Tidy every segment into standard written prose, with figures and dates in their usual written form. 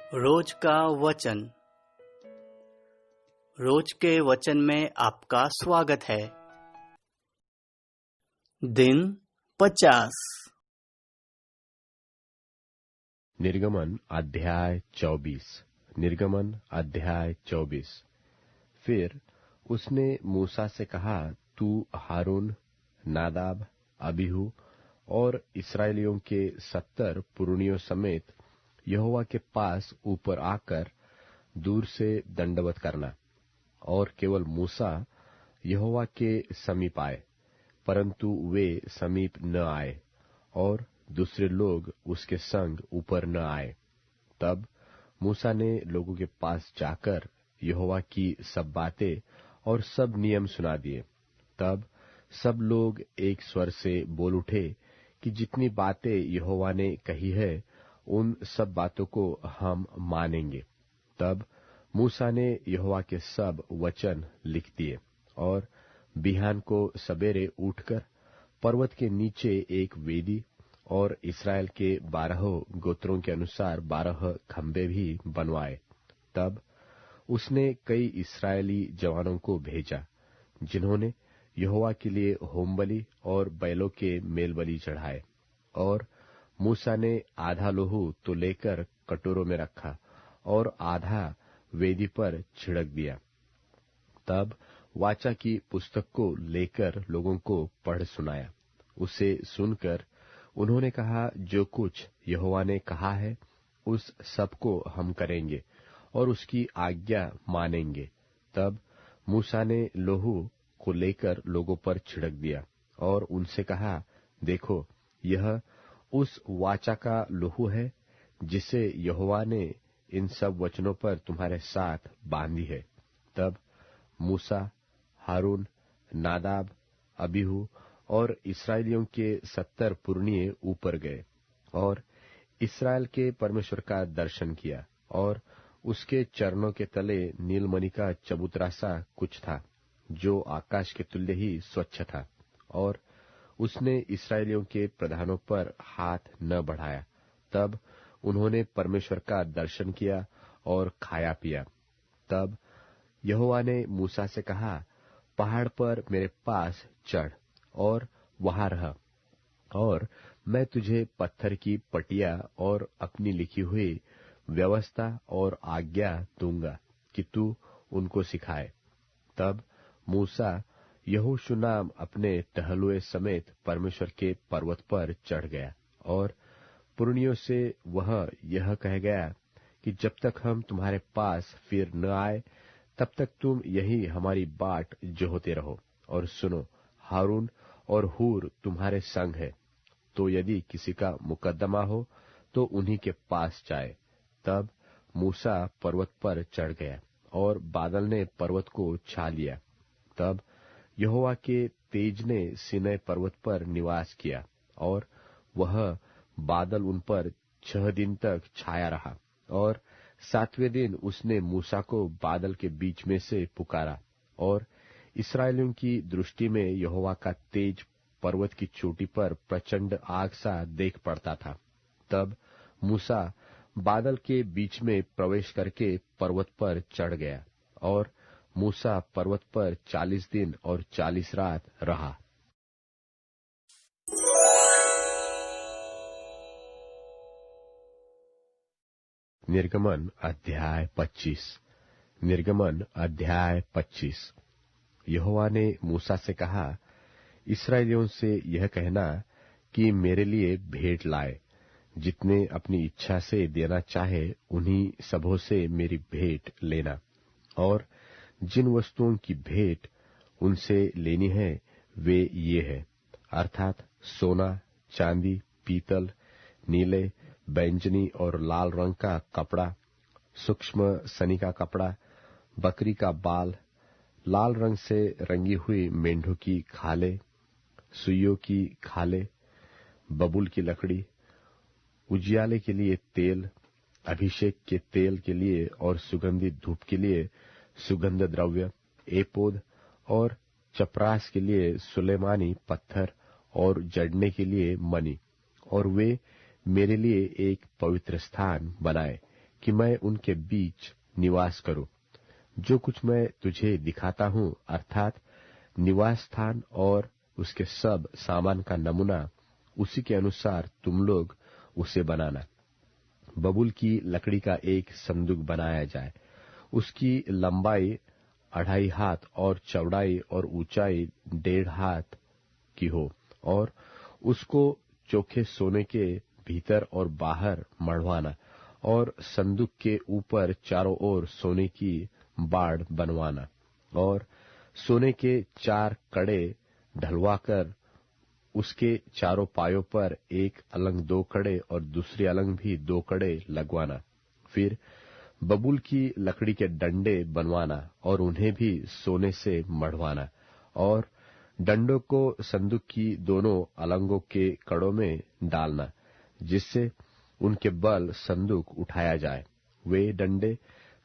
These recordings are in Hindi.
रोज का वचन। रोज के वचन में आपका स्वागत है। दिन 50। निर्गमन अध्याय 24। निर्गमन अध्याय 24। फिर उसने मूसा से कहा, तू हारून, नादाब, अबीहू और इस्राएलियों के 70 पुरनियों समेत यहोवा के पास ऊपर आकर दूर से दंडवत करना। और केवल मूसा यहोवा के समीप आए, परंतु वे समीप न आए, और दूसरे लोग उसके संग ऊपर न आए। तब मूसा ने लोगों के पास जाकर यहोवा की सब बातें और सब नियम सुना दिए। तब सब लोग एक स्वर से बोल उठे कि जितनी बातें यहोवा ने कही है, उन सब बातों को हम मानेंगे। तब मूसा ने यहोवा के सब वचन लिख दिए, और बिहान को सबेरे उठकर पर्वत के नीचे एक वेदी और इस्राएल के 12 गोत्रों के अनुसार 12 खंबे भी बनवाए। तब उसने कई इस्राएली जवानों को भेजा, जिन्होंने यहोवा के लिए होमबलि और बैलों के मेलबलि चढ़ाए। और मूसा ने आधा लोहू तो लेकर कटोरों में रखा और आधा वेदी पर छिड़क दिया। तब वाचा की पुस्तक को लेकर लोगों को पढ़ सुनाया। उसे सुनकर उन्होंने कहा, जो कुछ यहोवा ने कहा है उस सब को हम करेंगे और उसकी आज्ञा मानेंगे। तब मूसा ने लोहू को लेकर लोगों पर छिड़क दिया और उनसे कहा, देखो, यह उस वाचा का लोहू है जिसे यहोवा ने इन सब वचनों पर तुम्हारे साथ बांधी है। तब मूसा, हारून, नादाब, अबीहू और इस्राएलियों के 70 पुरनिये ऊपर गए और इस्राएल के परमेश्वर का दर्शन किया। और उसके चरणों के तले नीलमणि का चबूतरा सा कुछ था, जो आकाश के तुल्य ही स्वच्छ था। और उसने इस्राएलियों के प्रधानों पर हाथ न बढ़ाया। तब उन्होंने परमेश्वर का दर्शन किया और खाया पिया। तब यहोवा ने मूसा से कहा, पहाड़ पर मेरे पास चढ़ और वहां रह, और मैं तुझे पत्थर की पटिया और अपनी लिखी हुई व्यवस्था और आज्ञा दूंगा कि तू उनको सिखाए। तब मूसा यहोशू नाम अपने टहलुए समेत परमेश्वर के पर्वत पर चढ़ गया, और पुरनियों से वह यह कह गया कि जब तक हम तुम्हारे पास फिर न आए, तब तक तुम यही हमारी बाट जोहते रहो। और सुनो, हारून और हूर तुम्हारे संग है, तो यदि किसी का मुकद्दमा हो तो उन्हीं के पास जाए। तब मूसा पर्वत पर चढ़ गया और बादल ने पर्वत को छा लिया। तब यहोवा के तेज ने सीनै पर्वत पर निवास किया, और वह बादल उन पर 6 दिन तक छाया रहा। और 7वें दिन उसने मूसा को बादल के बीच में से पुकारा, और इस्राएलियों की दृष्टि में यहोवा का तेज पर्वत की चोटी पर प्रचंड आग सा देख पड़ता था। तब मूसा बादल के बीच में प्रवेश करके पर्वत पर चढ़ गया, और मूसा पर्वत पर 40 दिन और 40 रात रहा। निर्गमन अध्याय 25। निर्गमन अध्याय 25। यहोवा ने मूसा से कहा, इस्राएलियों से यह कहना कि मेरे लिए भेंट लाए। जितने अपनी इच्छा से देना चाहे, उन्हीं सबों से मेरी भेंट लेना। और जिन वस्तुओं की भेंट उनसे लेनी है वे ये है, अर्थात सोना, चांदी, पीतल, नीले, बैंजनी और लाल रंग का कपड़ा, सूक्ष्म सनी का कपड़ा, बकरी का बाल, लाल रंग से रंगी हुई मेंढों की खाले, सुइयों की खाले, बबूल की लकड़ी, उजियाले के लिए तेल, अभिषेक के तेल के लिए और सुगंधित धूप के लिए सुगंध द्रव्य, एपोद और चपरास के लिए सुलेमानी पत्थर और जड़ने के लिए मणि। और वे मेरे लिए एक पवित्र स्थान बनाए कि मैं उनके बीच निवास करूं। जो कुछ मैं तुझे दिखाता हूं, अर्थात निवास स्थान और उसके सब सामान का नमूना, उसी के अनुसार तुम लोग उसे बनाना। बबूल की लकड़ी का एक संदूक बनाया जाए। उसकी लंबाई 2.5 हाथ और चौड़ाई और ऊंचाई 1.5 हाथ की हो, और उसको चोखे सोने के भीतर और बाहर मढ़वाना, और संदूक के ऊपर चारों ओर सोने की बाड़ बनवाना, और सोने के 4 कड़े ढलवाकर उसके चारों पायों पर एक अलंग 2 कड़े और दूसरी अलंग भी 2 कड़े लगवाना। फिर बबूल की लकड़ी के डंडे बनवाना और उन्हें भी सोने से मढ़वाना, और डंडों को संदूक की दोनों अलंगों के कड़ों में डालना, जिससे उनके बल संदूक उठाया जाए। वे डंडे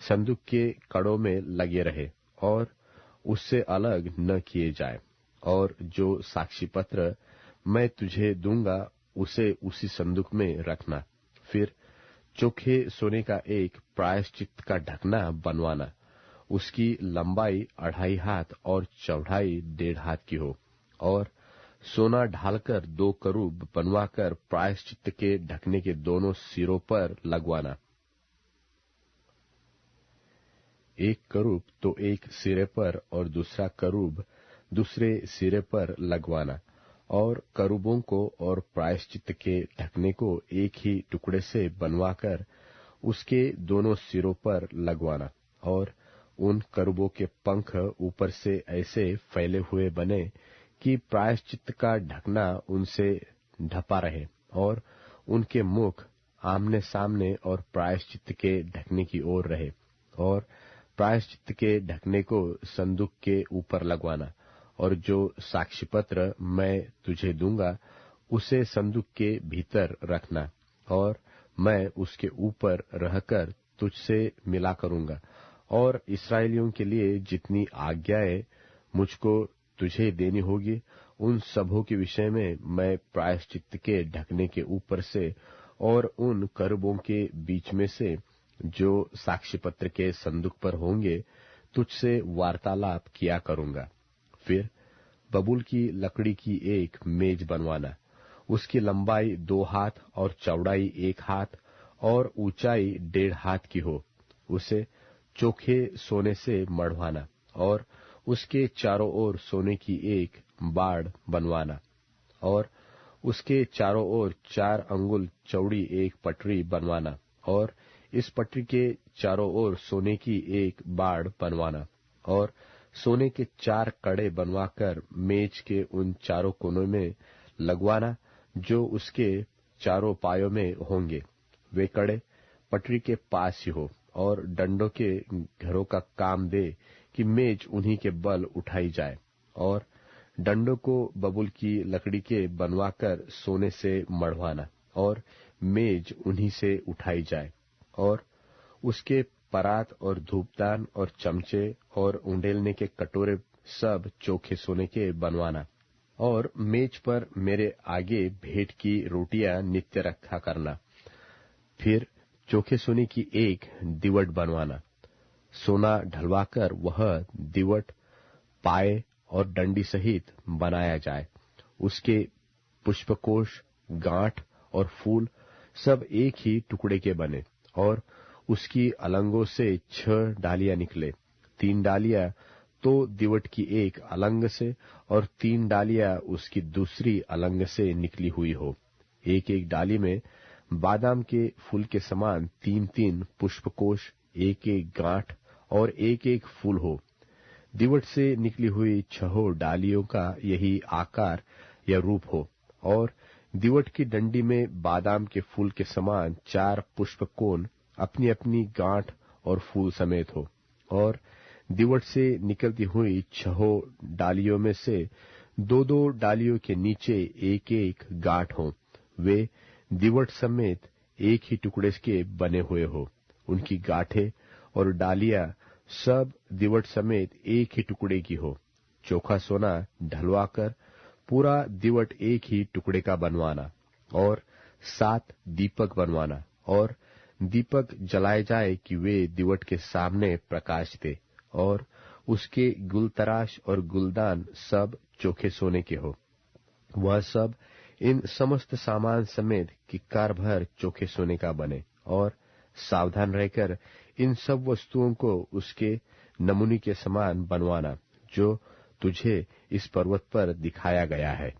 संदूक के कड़ों में लगे रहे और उससे अलग न किए जाए। और जो साक्षी पत्र मैं तुझे दूंगा, उसे उसी संदूक में रखना। फिर चोखे सोने का एक प्रायश्चित का ढकना बनवाना। उसकी लंबाई 2.5 हाथ और चौड़ाई 1.5 हाथ की हो, और सोना ढालकर 2 करूब बनवाकर प्रायश्चित के ढकने के दोनों सिरों पर लगवाना। एक करूब तो एक सिरे पर और दूसरा करूब दूसरे सिरे पर लगवाना, और करूबों को और प्रायश्चित के ढकने को एक ही टुकड़े से बनवाकर उसके दोनों सिरों पर लगवाना। और उन करूबों के पंख ऊपर से ऐसे फैले हुए बने कि प्रायश्चित का ढकना उनसे ढपा रहे, और उनके मुख आमने सामने और प्रायश्चित के ढकने की ओर रहे। और प्रायश्चित के ढकने को संदूक के ऊपर लगवाना। और जो साक्षी पत्र मैं तुझे दूंगा, उसे संदूक के भीतर रखना, और मैं उसके ऊपर रहकर तुझसे मिला करूंगा। और इस्राएलियों के लिए जितनी आज्ञाएं मुझको तुझे देनी होगी, उन सबों के विषय में मैं प्रायश्चित के ढकने के ऊपर से और उन करूबों के बीच में से जो साक्षी पत्र के संदूक पर होंगे, तुझसे वार्तालाप किया करूंगा। फिर बबूल की लकड़ी की एक मेज बनवाना। उसकी लंबाई 2 हाथ और चौड़ाई 1 हाथ और ऊंचाई 1.5 हाथ की हो। उसे चोखे सोने से मढ़वाना, और उसके चारों ओर सोने की एक बाड़ बनवाना, और उसके चारों ओर 4 अंगुल चौड़ी एक पटरी बनवाना, और इस पटरी के चारों ओर सोने की एक बाड़ बनवाना, और सोने के 4 कड़े बनवाकर मेज के उन चारों कोनों में लगवाना, जो उसके चारों पायों में होंगे। वे कड़े पटरी के पास ही हो, और डंडों के घरों का काम दे कि मेज उन्हीं के बल उठाई जाए। और डंडों को बबूल की लकड़ी के बनवाकर सोने से मढ़वाना, और मेज उन्हीं से उठाई जाए। और उसके परात और धूपदान और चमचे और उंडेलने के कटोरे सब चोखे सोने के बनवाना। और मेज पर मेरे आगे भेंट की रोटियां नित्य रखा करना। फिर चोखे सोने की एक दीवट बनवाना। सोना ढलवाकर वह दीवट पाए और डंडी सहित बनाया जाए। उसके पुष्पकोश, गांठ और फूल सब एक ही टुकड़े के बने, और उसकी अलंगों से 6 डालियां निकले। 3 डालियां तो दीवट की एक अलंग से और 3 डालियां उसकी दूसरी अलंग से निकली हुई हो। एक एक डाली में बादाम के फूल के समान 3-3 पुष्पकोश, एक एक गांठ और एक एक फूल हो। दीवट से निकली हुई 6 डालियों का यही आकार या रूप हो। और दीवट की डंडी में बादाम के फूल के समान 4 पुष्पकोण अपनी अपनी गांठ और फूल समेत हो। और दीवट से निकलती हुई 6 डालियों में से 2-2 डालियों के नीचे एक एक गांठ हो। वे दीवट समेत एक ही टुकड़े के बने हुए हो। उनकी गांठें और डालियां सब दीवट समेत एक ही टुकड़े की हो। चोखा सोना ढलवाकर पूरा दीवट एक ही टुकड़े का बनवाना। और 7 दीपक बनवाना, और दीपक जलाए जाए कि वे दीवट के सामने प्रकाश दे, और उसके गुलतराश और गुलदान सब चोखे सोने के हो। वह सब इन समस्त सामान समेत किक्कार भर चोखे सोने का बने, और सावधान रहकर इन सब वस्तुओं को उसके नमूने के समान बनवाना जो तुझे इस पर्वत पर दिखाया गया है।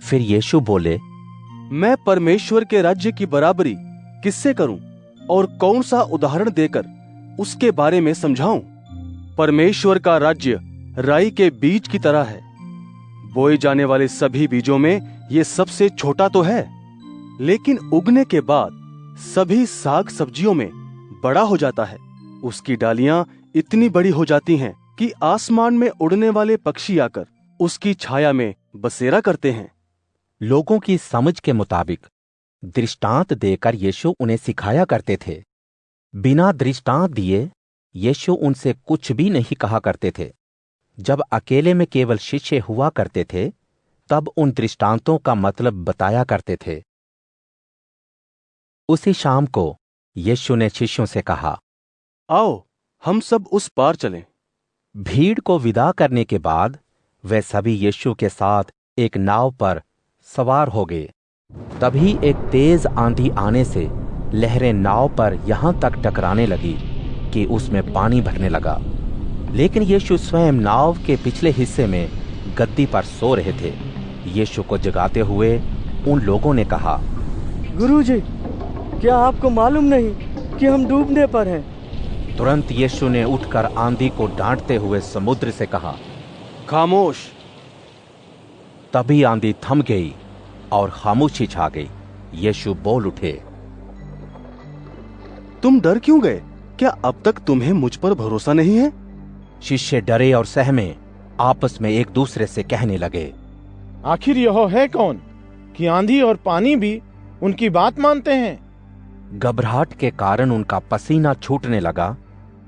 फिर यीशु बोले, मैं परमेश्वर के राज्य की बराबरी किससे करूं और कौन सा उदाहरण देकर उसके बारे में समझाऊं? परमेश्वर का राज्य राई के बीज की तरह है। बोए जाने वाले सभी बीजों में ये सबसे छोटा तो है, लेकिन उगने के बाद सभी साग सब्जियों में बड़ा हो जाता है। उसकी डालियां इतनी बड़ी हो जाती हैं कि आसमान में उड़ने वाले पक्षी आकर उसकी छाया में बसेरा करते हैं। लोगों की समझ के मुताबिक दृष्टांत देकर यीशु उन्हें सिखाया करते थे। बिना दृष्टांत दिए यीशु उनसे कुछ भी नहीं कहा करते थे। जब अकेले में केवल शिष्य हुआ करते थे, तब उन दृष्टांतों का मतलब बताया करते थे। उसी शाम को यीशु ने शिष्यों से कहा, आओ हम सब उस पार चलें। भीड़ को विदा करने के बाद वे सभी यीशु के साथ एक नाव पर सवार हो गए। तभी एक तेज आंधी आने से लहरें नाव पर यहां तक टकराने लगी कि उसमें पानी भरने लगा। लेकिन यीशु स्वयं नाव के पिछले हिस्से में गद्दी पर सो रहे थे। यीशु को जगाते हुए उन लोगों ने कहा, गुरुजी, क्या आपको मालूम नहीं कि हम डूबने पर हैं? तुरंत यीशु ने उठकर आंधी को डांटते हुए समुद्र से कहा, खामोश। तभी आंधी थम गई और खामोशी छा गई। यीशु बोल उठे, तुम डर क्यों गए? क्या अब तक तुम्हें मुझ पर भरोसा नहीं है? शिष्य डरे और सहमे आपस में एक दूसरे से कहने लगे, आखिर यह है कौन कि आंधी और पानी भी उनकी बात मानते हैं? घबराहट के कारण उनका पसीना छूटने लगा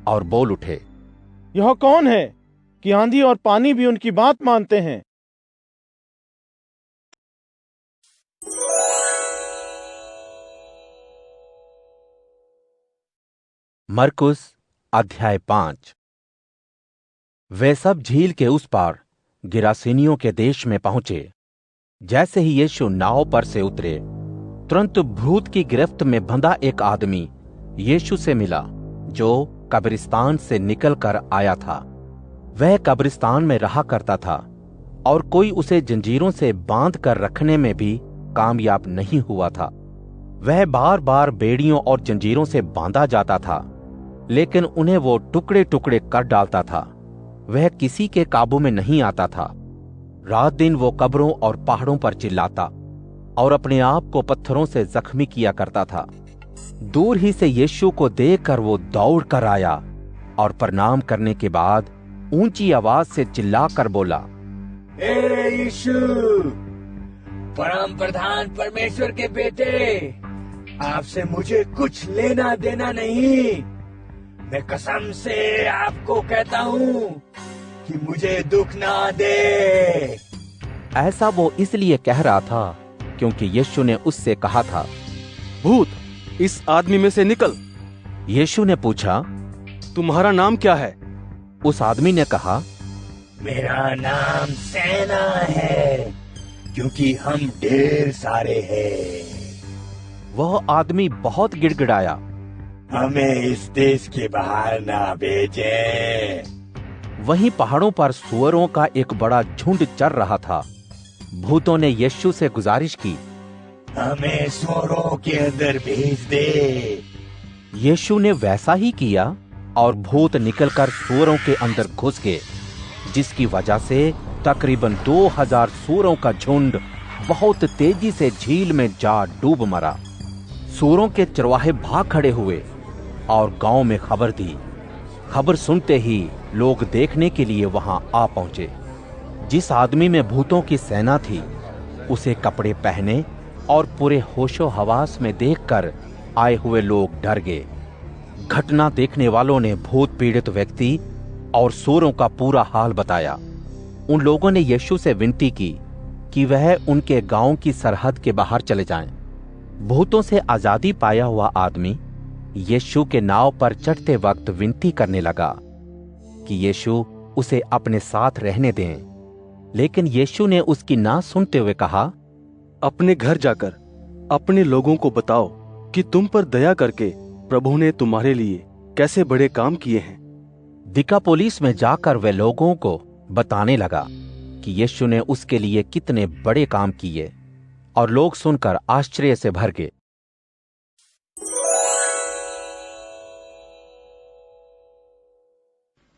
और बोल उठे, यह कौन है कि आंधी और पानी भी उनकी बात मानते हैं? मरकुस अध्याय 5। वे सब झील के उस पार गिरासेनियों के देश में पहुंचे। जैसे ही यीशु नाव पर से उतरे, तुरंत भूत की गिरफ्त में बंधा एक आदमी यीशु से मिला जो कब्रिस्तान से निकलकर आया था। वह कब्रिस्तान में रहा करता था और कोई उसे जंजीरों से बांध कर रखने में भी कामयाब नहीं हुआ था। वह बार बार बेड़ियों और जंजीरों से बांधा जाता था, लेकिन उन्हें वो टुकड़े टुकड़े कर डालता था। वह किसी के काबू में नहीं आता था। रात दिन वो कब्रों और पहाड़ों पर चिल्लाता और अपने आप को पत्थरों से जख्मी किया करता था। दूर ही से यीशु को देखकर वो दौड़ कर आया और प्रणाम करने के बाद ऊंची आवाज से चिल्लाकर बोला, हे यीशु, परम प्रधान परमेश्वर के बेटे, आपसे मुझे कुछ लेना देना नहीं। मैं कसम से आपको कहता हूँ कि मुझे दुख ना दे। ऐसा वो इसलिए कह रहा था क्योंकि यीशु ने उससे कहा था, भूत, इस आदमी में से निकल। यीशु ने पूछा, तुम्हारा नाम क्या है? उस आदमी ने कहा, मेरा नाम सेना है, क्योंकि हम ढेर सारे हैं। वह आदमी बहुत गिड़गिड़ाया, हमें इस देश के बाहर ना भेजें। वहीं पहाड़ों पर सूअरों का एक बड़ा झुंड चर रहा था। भूतों ने यीशु से गुजारिश की, हमें सूअरों के अंदर भेज दे। यीशु ने वैसा ही किया और भूत निकलकर सूअरों के अंदर घुस गए, जिसकी वजह से तकरीबन 2000 सूअरों का झुंड बहुत तेजी से झील में जा डूब मरा। सूअरों के चरवाहे भाग खड़े हुए और गांव में खबर दी। खबर सुनते ही लोग देखने के लिए वहां आ पहुंचे। जिस आदमी में भूतों की सेना थी, उसे कपड़े पहने और पूरे होशो हवास में देखकर आए हुए लोग डर गए। घटना देखने वालों ने भूत पीड़ित व्यक्ति और सूरों का पूरा हाल बताया। उन लोगों ने यीशु से विनती की कि वह उनके गांव की सरहद के बाहर चले जाएं। भूतों से आजादी पाया हुआ आदमी यीशु के नाव पर चढ़ते वक्त विनती करने लगा कि यीशु उसे अपने साथ रहने दें, लेकिन यीशु ने उसकी ना सुनते हुए कहा, अपने घर जाकर अपने लोगों को बताओ कि तुम पर दया करके प्रभु ने तुम्हारे लिए कैसे बड़े काम किए हैं। दिकापोलिस में जाकर वह लोगों को बताने लगा कि यीशु ने उसके लिए कितने बड़े काम किए, और लोग सुनकर आश्चर्य से भर गए।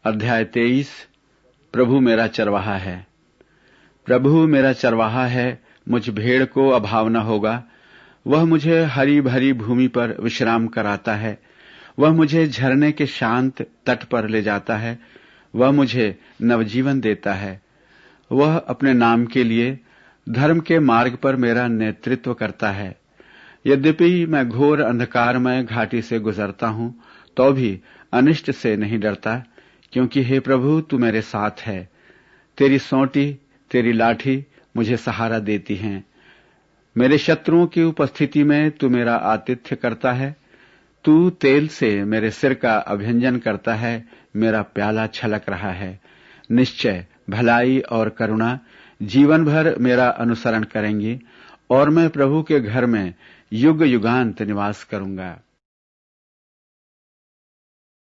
अध्याय 23। प्रभु मेरा चरवाहा है। प्रभु मेरा चरवाहा है, मुझ भेड़ को अभाव न होगा। वह मुझे हरी भरी भूमि पर विश्राम कराता है। वह मुझे झरने के शांत तट पर ले जाता है। वह मुझे नवजीवन देता है। वह अपने नाम के लिए धर्म के मार्ग पर मेरा नेतृत्व करता है। यद्यपि मैं घोर अंधकारमय घाटी से गुजरता हूं, तो भी अनिष्ट से नहीं डरता, क्योंकि हे प्रभु तू मेरे साथ है। तेरी सोंटी, तेरी लाठी मुझे सहारा देती हैं। मेरे शत्रुओं की उपस्थिति में तू मेरा आतिथ्य करता है। तू तेल से मेरे सिर का अभ्यंजन करता है। मेरा प्याला छलक रहा है। निश्चय भलाई और करुणा जीवन भर मेरा अनुसरण करेंगी, और मैं प्रभु के घर में युग युगांत निवास करूंगा।